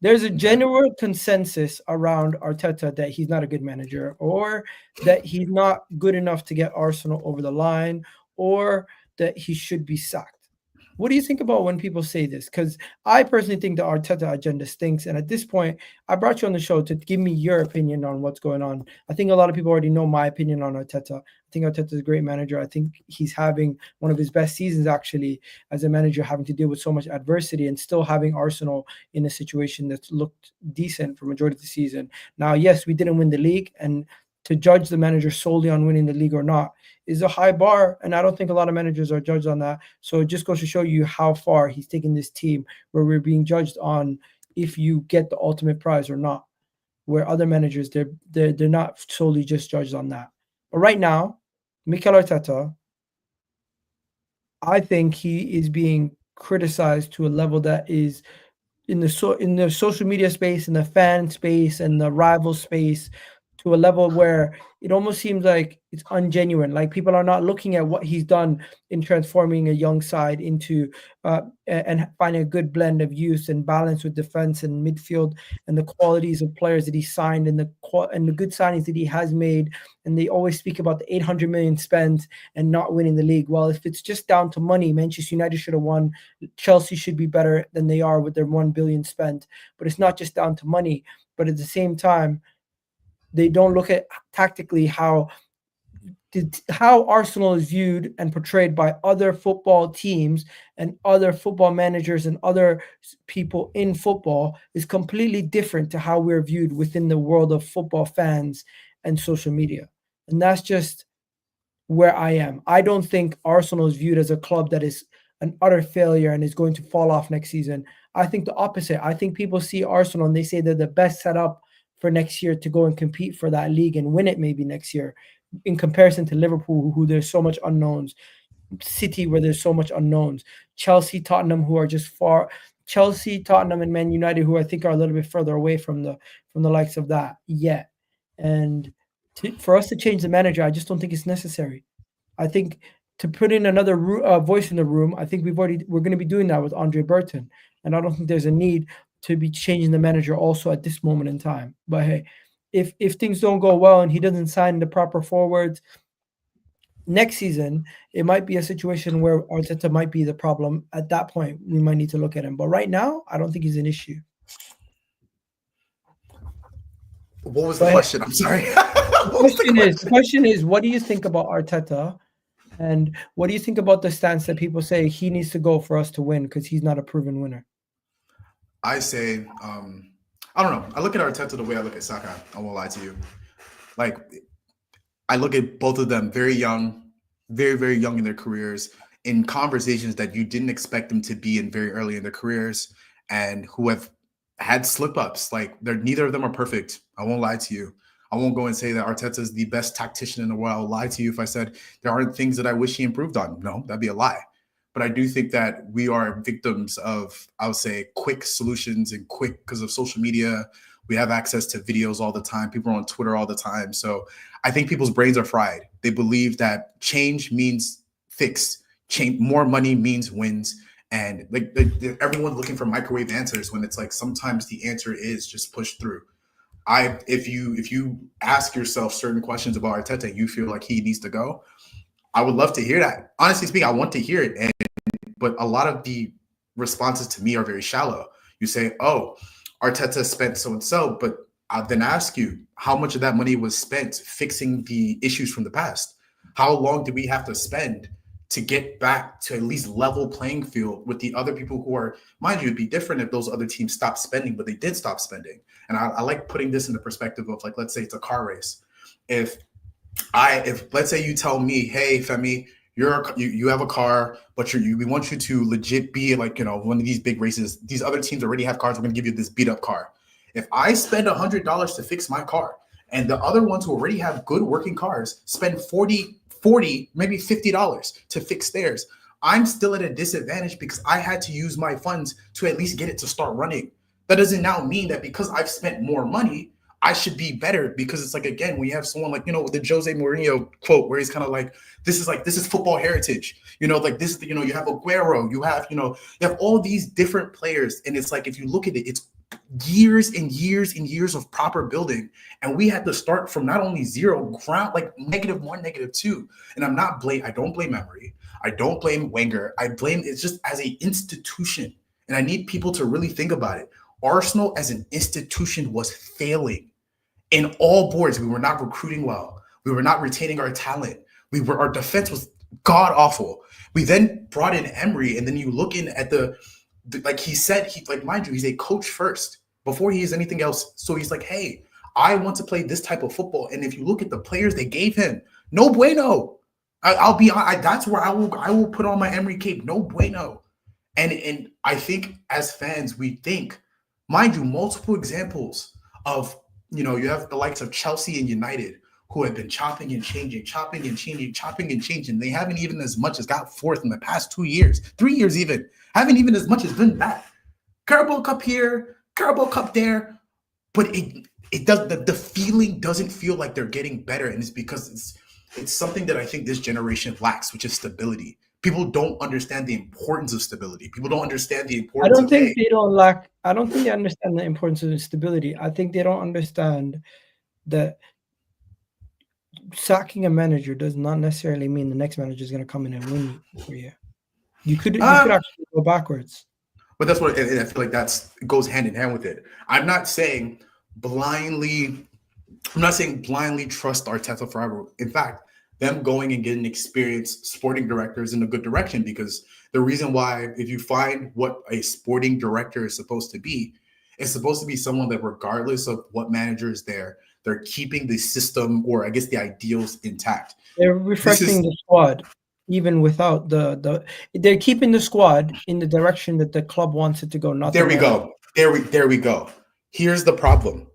There's a general consensus around Arteta that he's not a good manager, or that he's not good enough to get Arsenal over the line, or that he should be sacked. What do you think about when people say this? Because I personally think the Arteta agenda stinks. And at this point, I brought you on the show to give me your opinion on what's going on. I think a lot of people already know my opinion on Arteta. I think Arteta is a great manager. I think he's having one of his best seasons, actually, as a manager, having to deal with so much adversity and still having Arsenal in a situation that's looked decent for majority of the season. Now, yes, we didn't win the league, and to judge the manager solely on winning the league or not is a high bar, and I don't think a lot of managers are judged on that. So it just goes to show you how far he's taken this team, where we're being judged on if you get the ultimate prize or not, where other managers, they're not solely just judged on that. But right now, Mikel Arteta, I think he is being criticized to a level that is in the social media space, in the fan space, and the rival space, to a level where it almost seems like it's ungenuine. Like, people are not looking at what he's done in transforming a young side into and finding a good blend of youth and balance with defense and midfield, and the qualities of players that he signed, and the good signings that he has made. And they always speak about the 800 million spent and not winning the league. Well, if it's just down to money, Manchester United should have won. Chelsea should be better than they are with their 1 billion spent. But it's not just down to money. But at the same time, they don't look at tactically how Arsenal is viewed and portrayed by other football teams and other football managers and other people in football is completely different to how we're viewed within the world of football fans and social media. And that's just where I am. I don't think Arsenal is viewed as a club that is an utter failure and is going to fall off next season. I think the opposite. I think people see Arsenal and they say they're the best setup for next year to go and compete for that league and win it maybe next year, in comparison to Liverpool, who there's so much unknowns, City, where there's so much unknowns, Chelsea, Tottenham, who are just far, Chelsea, Tottenham, and Man United, who I think are a little bit further away from the likes of that yet. And for us to change the manager, I just don't think it's necessary. I think to put in another voice in the room, I think we're going to be doing that with Andrea Berta, and I don't think there's a need to be changing the manager also at this moment in time. But hey, if things don't go well and he doesn't sign the proper forwards next season, it might be a situation where Arteta might be the problem. At that point, we might need to look at him. But right now, I don't think he's an issue. What was the question? I'm sorry. The question is, what do you think about Arteta? And what do you think about the stance that people say he needs to go for us to win because he's not a proven winner? I say, I don't know. I look at Arteta the way I look at Saka. I won't lie to you. Like, I look at both of them very young, very, very young in their careers, in conversations that you didn't expect them to be in very early in their careers, and who have had slip-ups. Like, neither of them are perfect. I won't lie to you. I won't go and say that Arteta is the best tactician in the world. I'll lie to you if I said there aren't things that I wish he improved on. No, that'd be a lie. But I do think that we are victims of, I would say, quick solutions and because of social media. We have access to videos all the time. People are on Twitter all the time. So I think people's brains are fried. They believe that change means fix. Change, more money means wins. And like everyone's looking for microwave answers when it's like sometimes the answer is just push through. If you ask yourself certain questions about Arteta, you feel like he needs to go, I would love to hear that. Honestly speaking, I want to hear it. But a lot of the responses to me are very shallow. You say, oh, Arteta spent so-and-so, but I'll then ask you, how much of that money was spent fixing the issues from the past? How long did we have to spend to get back to at least level playing field with the other people who are, mind you, it'd be different if those other teams stopped spending, but they did stop spending. And I like putting this in the perspective of, like, let's say it's a car race. If let's say you tell me, hey, Femi, You have a car, but we want you to legit be like, one of these big races. These other teams already have cars. We're gonna give you this beat up car. If I spend $100 to fix my car, and the other ones who already have good working cars spend 40, maybe $50 to fix theirs, I'm still at a disadvantage because I had to use my funds to at least get it to start running. That doesn't now mean that because I've spent more money, I should be better, because it's like, again, when you have someone like, the Jose Mourinho quote where he's kind of like, this is football heritage, like this, you have Aguero, you have all these different players. And it's like, if you look at it, it's years and years and years of proper building. And we had to start from not only zero ground, like -1, -2. And I don't blame Emery. I don't blame Wenger. It's just as an institution. And I need people to really think about it. Arsenal as an institution was failing in all boards. We were not recruiting well. We were not retaining our talent. Our defense was god awful. We then brought in Emery, and then you look in at like he said, mind you, he's a coach first before he is anything else. So he's like, hey, I want to play this type of football. And if you look at the players they gave him, no bueno. That's where I will put on my Emery cape. No bueno. And I think as fans, we think, mind you, multiple examples of, you have the likes of Chelsea and United who have been chopping and changing. They haven't even as much as got fourth in the past 2 years, 3 years even. Haven't even as much as been that. Carabao Cup here, Carabao Cup there. But it does, the feeling doesn't feel like they're getting better. And it's because it's something that I think this generation lacks, which is stability. People don't understand the importance of stability. People don't understand the importance I don't think they understand the importance of stability. I think they don't understand that sacking a manager does not necessarily mean the next manager is going to come in and win for you. You could actually go backwards. But that's what, and I feel like it goes hand in hand with it. I'm not saying blindly trust Arteta forever. In fact, them going and getting experienced sporting directors in a good direction, because the reason why, if you find what a sporting director is supposed to be, it's supposed to be someone that, regardless of what manager is there, they're keeping the system, or I guess the ideals, intact. They're refreshing the squad, even without they're keeping the squad in the direction that the club wants it to go. Not there we go. There we go. Here's the problem.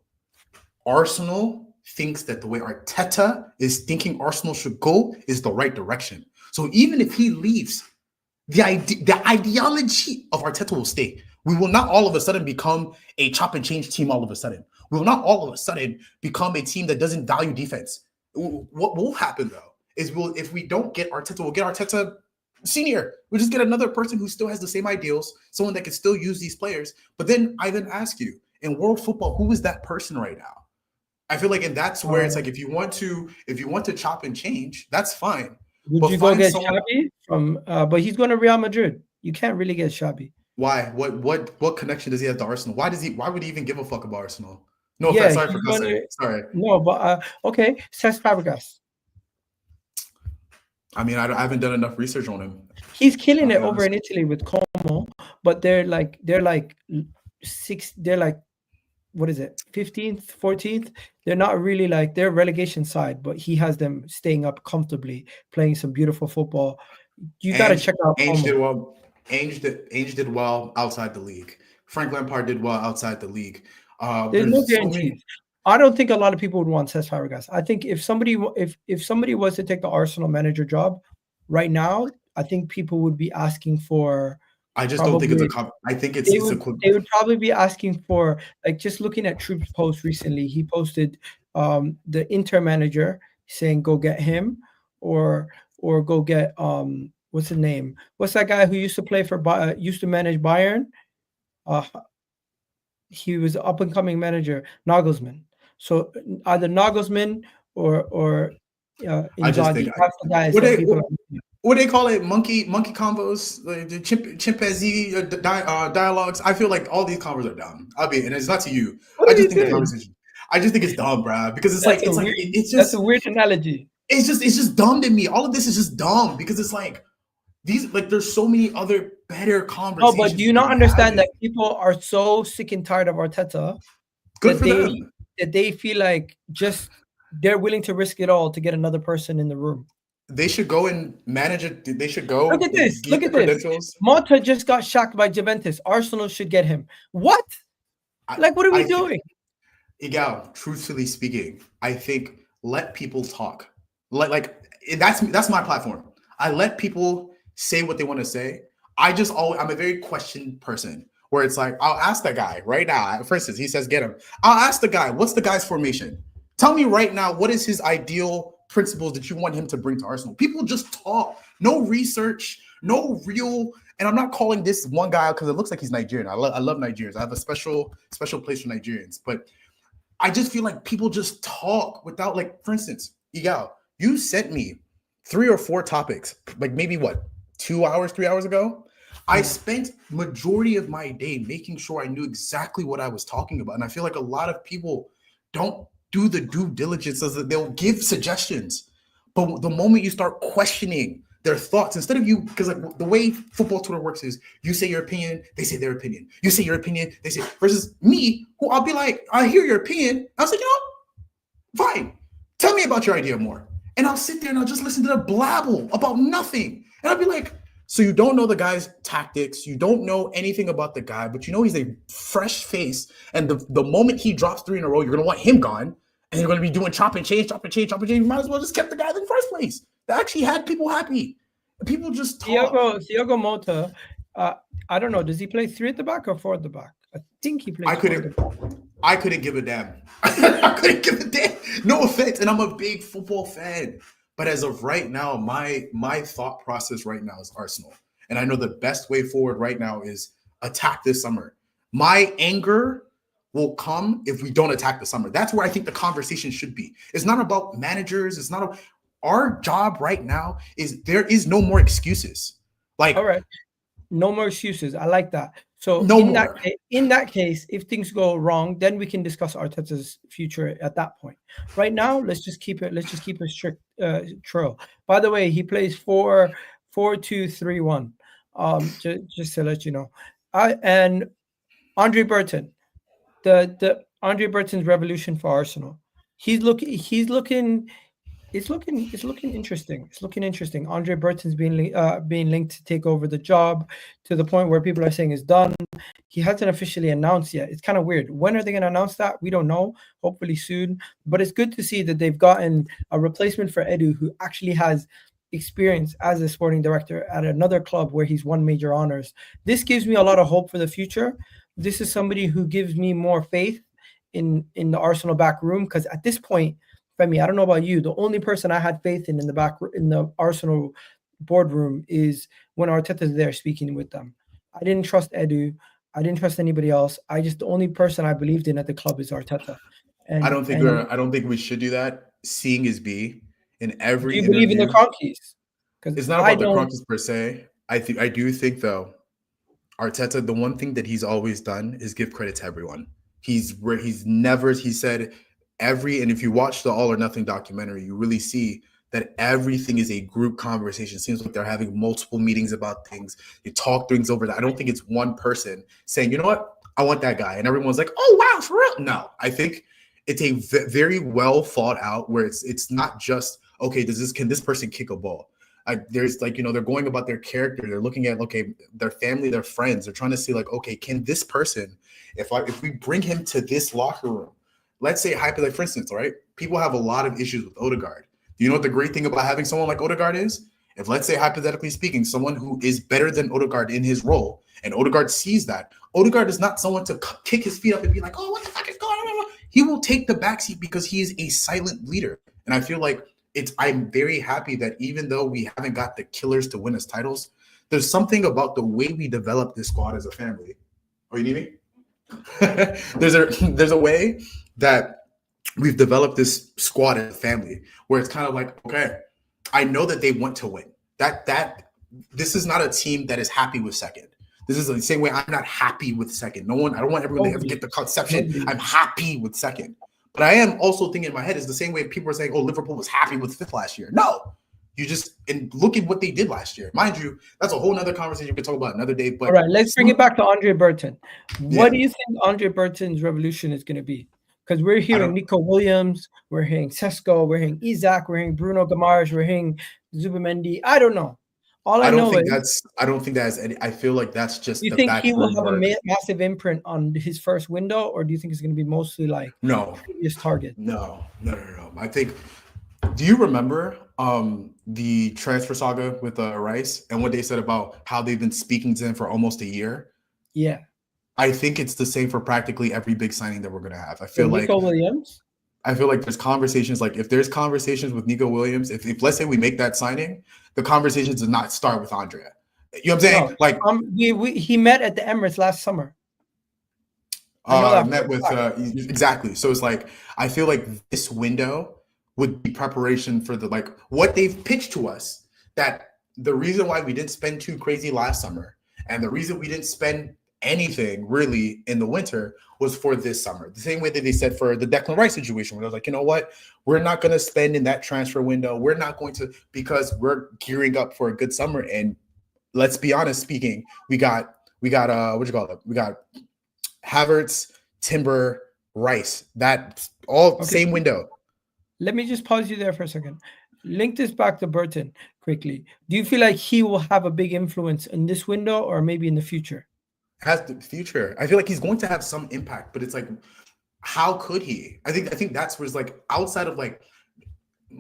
Arsenal thinks that the way Arteta is thinking Arsenal should go is the right direction. So even if he leaves, the ideology of Arteta will stay. We will not all of a sudden become a chop and change team all of a sudden. We will not all of a sudden become a team that doesn't value defense. What will happen, though, is if we don't get Arteta, we'll get Arteta Senior. We'll just get another person who still has the same ideals, someone that can still use these players. But then I ask you, in world football, who is that person right now? I feel like, and that's where it's like, if you want to chop and change, that's fine. Would you go get Xabi from? But he's going to Real Madrid. You can't really get Xabi. Why? What connection does he have to Arsenal? Why would he even give a fuck about Arsenal? No offense. Sorry for cussing. Sorry. No, but okay. Cesc Fabregas. I mean, I haven't done enough research on him. He's killing it over in Italy with Como, but they're like what is it, 15th, 14th? They're not really like, they're relegation side, but he has them staying up comfortably, playing some beautiful football. You got to check out Ainge did well. Ainge did well outside the league. Frank Lampard did well outside the league. There's no guarantees. I don't think a lot of people would want Cesc Fabregas. I think if somebody was to take the Arsenal manager job right now, I think people would be asking for. I just don't think it's a. I think it's. They would probably be asking for, like, just looking at Troop's post recently. He posted the Inter manager saying go get him, or go get what's the name? What's that guy who used to manage Bayern? He was an up and coming manager, Nagelsmann. So either Nagelsmann or Inzaghi. That's the guys that people. What they call it, monkey combos, the chimpanzee dialogues. I feel like all these combos are dumb. And it's not to you. I just think the conversation. I just think it's dumb, bro. Because it's just a weird analogy. It's just dumb to me. All of this is just dumb because it's like there's so many other better conversations. No, but do you not understand that people are so sick and tired of Arteta that they feel like just they're willing to risk it all to get another person in the room? They should go and manage it. They should go Look at this. get Look the at this. credentials. Mota just got shocked by Juventus. Arsenal should get him. What? Like, what are we I think, doing? Igal, truthfully speaking, I think let people talk. That's my platform. I let people say what they want to say. I'm a very question person where it's like I'll ask the guy right now. For instance, he says get him. I'll ask the guy, what's the guy's formation? Tell me right now, what is his ideal principles that you want him to bring to Arsenal? People just talk, no research, no real. And I'm not calling this one guy because it looks like he's Nigerian. I love Nigerians. I have a special place for Nigerians, but I just feel like people just talk without, like, for instance, Igal, you sent me 3 or 4 topics, like maybe what, 2 hours, 3 hours ago? I spent majority of my day making sure I knew exactly what I was talking about. And I feel like a lot of people don't do the due diligence as that they'll give suggestions. But the moment you start questioning their thoughts, instead of you, because like the way football Twitter works is you say your opinion, they say their opinion. You say your opinion, they say, versus me, who I'll be like, I hear your opinion. I was like, fine. Tell me about your idea more. And I'll sit there and I'll just listen to the blabble about nothing. And I'll be like, so you don't know the guy's tactics, you don't know anything about the guy, but you know he's a fresh face. And the moment he drops 3 in a row, you're going to want him gone. And you're going to be doing chop and change. You might as well just kept the guy in the first place. That actually had people happy. People just talk. Thiago Mota, I don't know. Does he play 3 at the back or 4 at the back? I think he plays. I couldn't give a damn. I couldn't give a damn. No offense, and I'm a big football fan. But as of right now, my thought process right now is Arsenal, and I know the best way forward right now is attack this summer. My anger will come if we don't attack the summer. That's where I think the conversation should be. It's not about managers. It's not our job right now. Is there is no more excuses. Like, all right, no more excuses. I like that. So in that case, if things go wrong, then we can discuss Arteta's future at that point. Right now, let's just keep a strict trail. By the way, he plays 4-2-3-1. Just to let you know. And Andrea Berta, the Andrea Berta's revolution for Arsenal. It's looking interesting. It's looking interesting. Andrea Berta's being linked to take over the job to the point where people are saying it's done. He hasn't officially announced yet. It's kind of weird. When are they going to announce that? We don't know. Hopefully soon. But it's good to see that they've gotten a replacement for Edu, who actually has experience as a sporting director at another club where he's won major honors. This gives me a lot of hope for the future. This is somebody who gives me more faith in the Arsenal back room, because at this point, Femi, I don't know about you, the only person I had faith in the Arsenal boardroom is when Arteta's there speaking with them. I didn't trust Edu. I didn't trust anybody else. The only person I believed in at the club is Arteta. And I don't think we should do that. Seeing is B in every do you interview. believe in the Cronkies? It's not about the Cronkies per se. I do think though, Arteta, the one thing that he's always done is give credit to everyone. He said and if you watch the All or Nothing documentary, you really see that everything is a group conversation. It seems like they're having multiple meetings about things. You talk things over. I don't think it's one person saying, you know what, I want that guy. And everyone's like, oh, wow, for real? No, I think it's a very well thought out where it's not just, okay, can this person kick a ball? There's like, they're going about their character. They're looking at, okay, their family, their friends. They're trying to see like, okay, can this person, if we bring him to this locker room, let's say hypothetically, for instance, right? People have a lot of issues with Odegaard. Do you know what the great thing about having someone like Odegaard is? If, let's say, hypothetically speaking, someone who is better than Odegaard in his role, and Odegaard sees that, Odegaard is not someone to kick his feet up and be like, oh, what the fuck is going on? He will take the backseat because he is a silent leader. And I feel like I'm very happy that even though we haven't got the killers to win us titles, there's something about the way we develop this squad as a family. Oh, you need me? There's a way that we've developed this squad as a family where it's kind of like, okay, I know that they want to win. That this is not a team that is happy with second. This is the same way I'm not happy with second. I don't want everyone to ever get the conception I'm happy with second. But I am also thinking in my head is the same way people are saying, oh, Liverpool was happy with fifth last year. No, and look at what they did last year. Mind you, that's a whole nother conversation we can talk about another day. But all right, let's bring it back to Andrea Berta. What do you think Andrea Berta's revolution is going to be? Because we're hearing Nico Williams, we're hearing Sesko, we're hearing Isaac, we're hearing Bruno Guimaraes, we're hearing Zubimendi. I don't know. All I know is I don't think that has any. I feel like that's just. Do you think he will have a massive imprint on his first window, or do you think it's going to be mostly like previous target? No. I think. Do you remember the transfer saga with Rice and what they said about how they've been speaking to him for almost a year? Yeah. I think it's the same for practically every big signing that we're going to have. I feel Nico Williams? I feel like there's conversations, like if there's conversations with Nico Williams, if let's say we make that signing, the conversations do not start with Andrea. You know what I'm saying? No, like he met at the Emirates last summer. Met with exactly. So it's like I feel like this window would be preparation for the like what they've pitched to us, that the reason why we didn't spend too crazy last summer and the reason we didn't spend anything really in the winter was for this summer. The same way that they said for the Declan Rice situation, where I was like, you know what, we're not going to spend in that transfer window. We're not going to, because we're gearing up for a good summer. And let's be honest speaking, we got what you call it? We got Havertz, Timber, Rice. That all same window. Let me just pause you there for a second. Link this back to Burton quickly. Do you feel like he will have a big influence in this window or maybe in the future? Has the future. I feel like he's going to have some impact, but it's like, how could he? I think that's where it's like outside of like,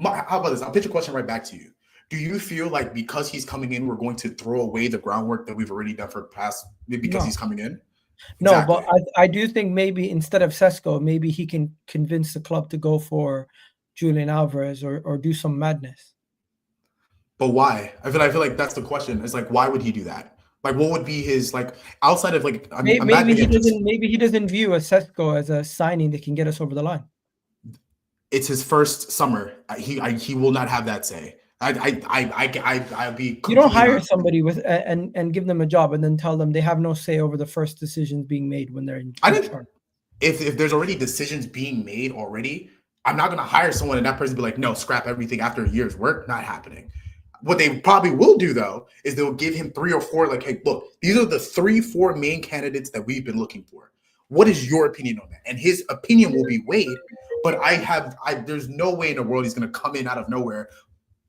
how about this? I'll pitch a question right back to you. Do you feel like because he's coming in, we're going to throw away the groundwork that we've already done for the past because he's coming in? No, exactly. But I do think maybe instead of Sesko, maybe he can convince the club to go for Julian Alvarez or do some madness. But why? I feel like that's the question. It's like, why would he do that? Like, what would be his like outside of like? Maybe he doesn't view a Sesko as a signing that can get us over the line. It's his first summer. He will not have that say. I'll be. You don't hire somebody with and give them a job and then tell them they have no say over the first decisions being made when they're in charge. If there's already decisions being made already, I'm not going to hire someone and that person be like, no, scrap everything after a year's work. Not happening. What they probably will do, though, is they'll give him 3 or 4, like, hey, look, these are the 3-4 main candidates that we've been looking for. What is your opinion on that? And his opinion will be weighed, but there's no way in the world he's going to come in out of nowhere,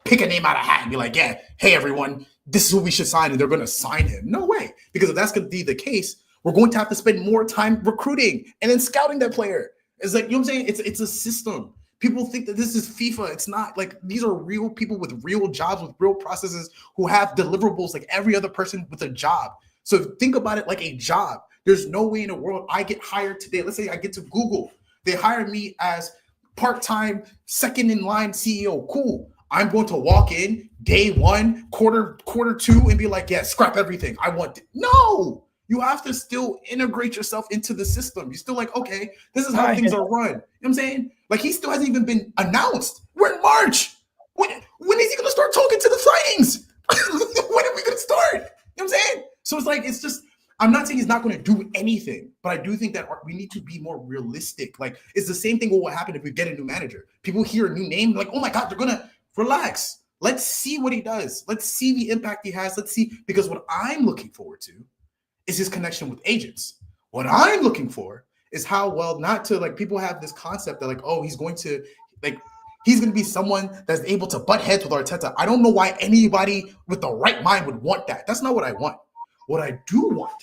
pick a name out of a hat and be like, yeah, hey, everyone, this is what we should sign, and they're going to sign him. No way. Because if that's going to be the case, we're going to have to spend more time recruiting and then scouting that player. It's like, you know what I'm saying? It's a system. People think that this is FIFA. It's not. Like, these are real people with real jobs, with real processes, who have deliverables like every other person with a job. So think about it like a job. There's no way in the world I get hired today. Let's say I get to Google. They hire me as part-time, second in line CEO. Cool. I'm going to walk in day 1, quarter 2, and be like, yeah, scrap everything. I want it. No. You have to still integrate yourself into the system. You're still like, okay, this is how things are run. You know what I'm saying? Like, he still hasn't even been announced. We're in March. When is he going to start talking to the signings? When are we going to start? You know what I'm saying? So it's like, it's just, I'm not saying he's not going to do anything, but I do think that we need to be more realistic. Like, it's the same thing what will happen if we get a new manager. People hear a new name, like, oh my God, they're going to relax. Let's see what he does. Let's see the impact he has. Let's see, because what I'm looking forward to is his connection with agents. What I'm looking for is how well, not to like, people have this concept that like, oh, he's going to be someone that's able to butt heads with Arteta. I don't know why anybody with the right mind would want that. That's not what I want. What I do want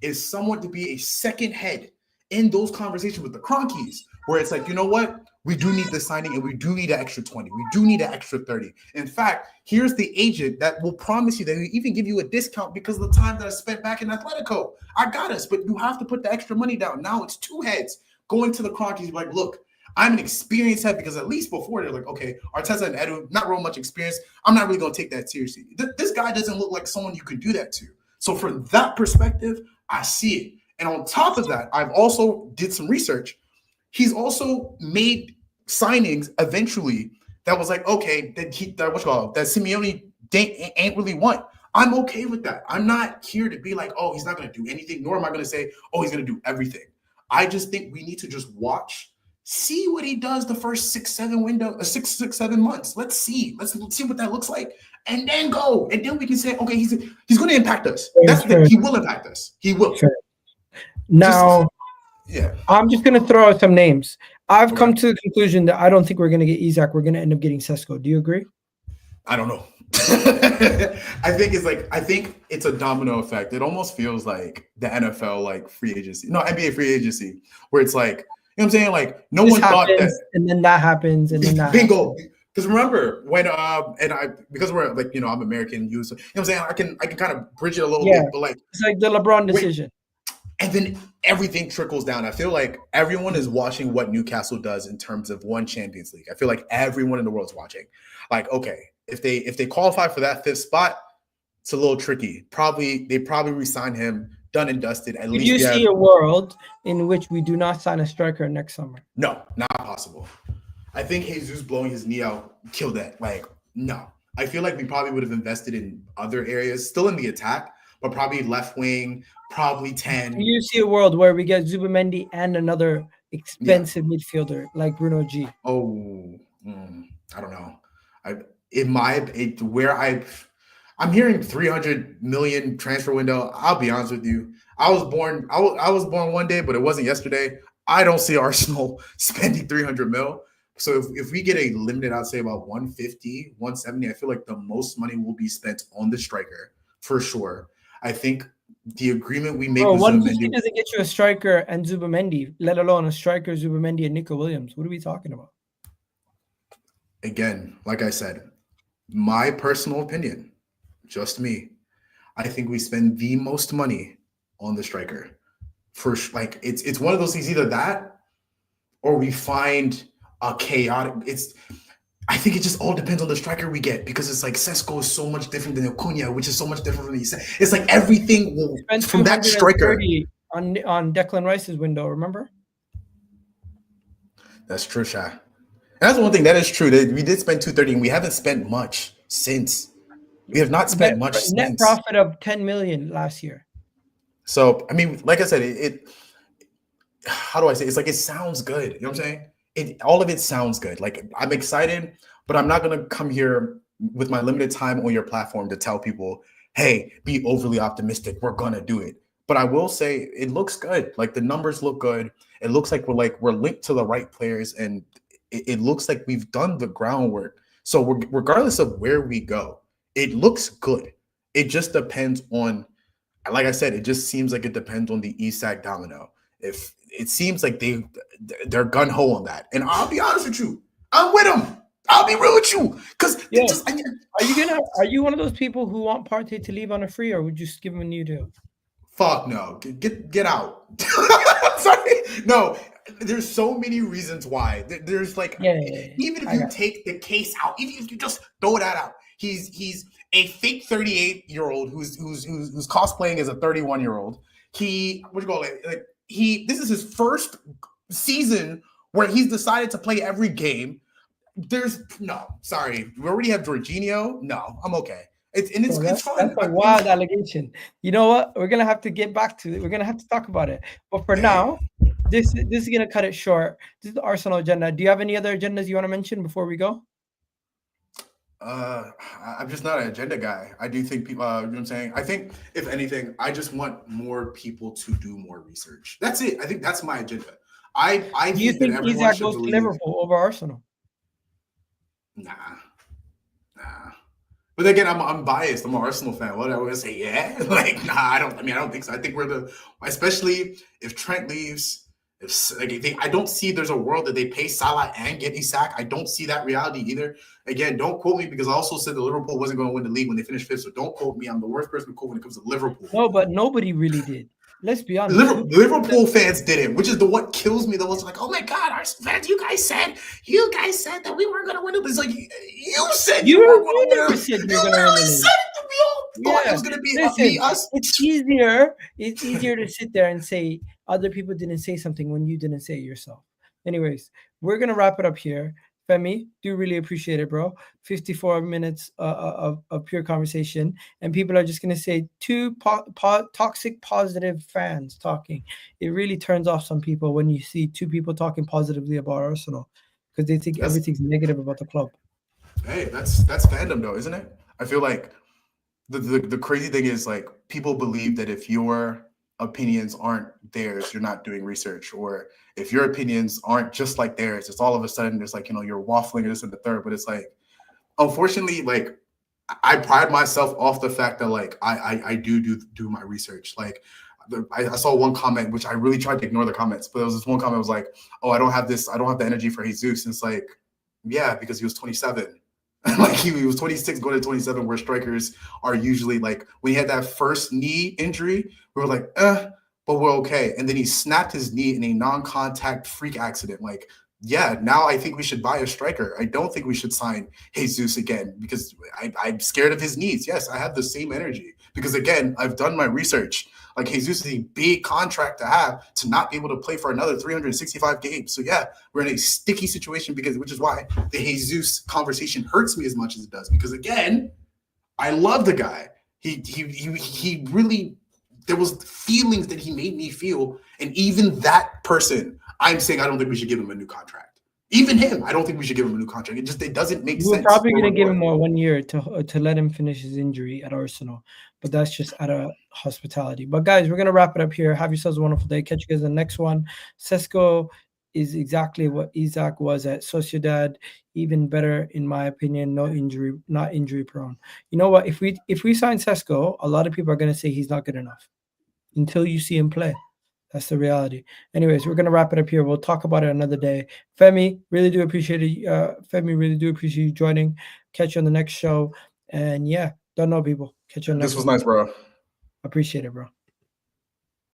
is someone to be a second head in those conversations with the Cronkies, where it's like, you know what? We do need this signing and we do need an extra 20. We do need an extra 30. In fact, here's the agent that will promise you that we even give you a discount because of the time that I spent back in Atletico. I got us, but you have to put the extra money down. Now it's 2 heads going to the Cronkies like, look, I'm an experienced head, because at least before they're like, okay, Arteta and Edu, not real much experience. I'm not really going to take that seriously. This guy doesn't look like someone you could do that to. So from that perspective, I see it. And on top of that, I've also did some research. He's also made signings eventually that was like, okay, that Simeone ain't really want. I'm okay with that. I'm not here to be like, oh, he's not going to do anything, nor am I going to say, oh, he's going to do everything. I just think we need to just watch, see what he does the first 6-7 months. Let's see what that looks like, and then go, and then we can say, okay, he's going to impact us. He will impact us. He will. Now, Yeah. I'm just gonna throw out some names. I've come Okay. to the conclusion that I don't think we're gonna get Isak. We're gonna end up getting Sesko. Do you agree? I don't know. I think it's a domino effect. It almost feels like the NFL like free agency, no NBA free agency, where it's like, you know what I'm saying? Like no This one thought that happens, and then that happens, and then that bingo. happens. Because remember when and I because we're like, I'm American, you know what I'm saying? I can kind of bridge it a little Yeah, bit, but like it's like the LeBron when decision. and then everything trickles down. I feel like everyone is watching what Newcastle does in terms of one Champions League. I feel like everyone in the world is watching. Like, okay, if they qualify for that fifth spot, it's a little tricky. They probably resign him, done and dusted. At Could least you we see have a world in which we do not sign a striker next summer? no, not possible. I think Jesus blowing his knee out killed that. Like, no. I feel like we probably would have invested in other areas, still in the attack, but probably left wing, probably Do 10. you see a world where we get Zubamendi and another Yeah. expensive midfielder like Bruno G? Oh, I don't know. I in my it, where I'm hearing 300 million transfer window. I'll be honest with you. I was born one day, but it wasn't yesterday. I don't see Arsenal spending 300 mil. So if we get a limited, I'd say about 150, 170, I feel like the most money will be spent on the striker for sure. I think the agreement we make Bro, with 150 Zubimendi, doesn't get you a striker and Zubamendi, let alone a striker, Zubamendi, and Nico Williams. What are we talking about? again, like I said, my personal opinion, just me. I think we spend the most money on the striker. For like it's one of those things, either that or we find a chaotic. It's I think it just all depends on the striker we get because it's like Sesko is so much different than Acuna, which is so much different from the. It's like everything will, Spent from that striker. 230 on Declan Rice's window, remember? That's true, Sha. And that's one thing that is true. That we did spend 230, and we haven't spent much since. We have not spent much Net since. profit of 10 million last year. So I mean, like I said, it how do I say? It's like it sounds good. You know what I'm saying? All of it sounds good. Like I'm excited, but I'm not gonna come here with my limited time on your platform to tell people, "Hey, be overly optimistic. We're gonna do it." But I will say it looks good. Like the numbers look good. It looks like we're linked to the right players, and it looks like we've done the groundwork. So regardless of where we go, it looks good. It just depends on, like I said, it just seems like it depends on the Isak domino. If it seems like they're gun ho on that, and I'll be honest with you, I'm with them. I'll be real with you, because Yeah. Are you one of those people who want Partey to leave on a free, or would you just give him a new deal? Fuck no, get out. Sorry, no. There's so many reasons why. There's like, Yeah. even if you take the case out, even if you just throw that out, he's a fake 38-year-old who's cosplaying as a 31-year-old. What you call it? Like this is his first season where he's decided to play every game. There's no, sorry, we already have Jorginho. No, I'm okay. It's fun. That's a wild allegation. You know what? We're gonna have to get back to it. We're gonna have to talk about it. But for now, this is gonna cut it short. This is the Arsenal agenda. Do you have any other agendas you want to mention before we go? I'm just not an agenda guy. I do think people, you know what I'm saying? I think, if anything, I just want more people to do more research. That's it. I think that's my agenda. I Do you think that everyone Isak should goes to believe. Liverpool over Arsenal? Nah. But again, I'm biased. I'm an Arsenal fan. What I would say, yeah, like nah. I don't think so. I think especially if Trent leaves. I don't see there's a world that they pay Salah and get Isak. I don't see that reality either. Again, don't quote me, because I also said that Liverpool wasn't going to win the league when they finished fifth. So don't quote me. I'm the worst person to quote when it comes to Liverpool. No, but nobody really did. Let's be honest. Liverpool fans didn't, which is what kills me the most. Like, oh my God, our fans, you guys said that we weren't going to win it. It's like, you said you were going to win it. You literally said it. We all thought it was going to be us. It's easier to sit there and say other people didn't say something when you didn't say it yourself. Anyways, we're going to wrap it up here. Femi, do really appreciate it, bro. 54 minutes of pure conversation, and people are just going to say two toxic positive fans talking. It really turns off some people when you see two people talking positively about Arsenal, because they think everything's negative about the club. Hey, that's fandom though, isn't it? I feel like the crazy thing is, like, people believe that if you're opinions aren't theirs, you're not doing research. Or if your opinions aren't just like theirs, it's all of a sudden there's like, you're waffling this and the third. But it's like, unfortunately, like I pride myself off the fact that like I do my research. Like I saw one comment, which I really tried to ignore the comments, but there was this one comment was like, oh, I don't have the energy for Jesus. And it's like, yeah, because he was 27. Like he was 26 going to 27, where strikers are usually like, when he had that first knee injury, we were like, but we're okay. And then he snapped his knee in a non-contact freak accident. Like, yeah, now I think we should buy a striker. I don't think we should sign Jesus again because I'm scared of his knees. Yes, I have the same energy because, again, I've done my research. Like, Jesus is a big contract to have to not be able to play for another 365 games. So, yeah, we're in a sticky situation which is why the Jesus conversation hurts me as much as it does. Because, again, I love the guy. He really, there was feelings that he made me feel. And even that person, I'm saying I don't think we should give him a new contract. Even him, I don't think we should give him a new contract. It doesn't make sense. We're probably going to give him more 1 year to let him finish his injury at Arsenal. But that's just out of hospitality. But guys, we're going to wrap it up here. Have yourselves a wonderful day. Catch you guys in the next one. Sesko is exactly what Isaac was at Sociedad. Even better, in my opinion. Not injury prone. You know what? If we sign Sesko, a lot of people are going to say he's not good enough until you see him play. That's the reality. Anyways, we're going to wrap it up here. We'll talk about it another day. Femi, really do appreciate it. Femi, really do appreciate you joining. Catch you on the next show. And yeah, don't know, people. Catch you on the next one. This was nice, bro. Appreciate it, bro.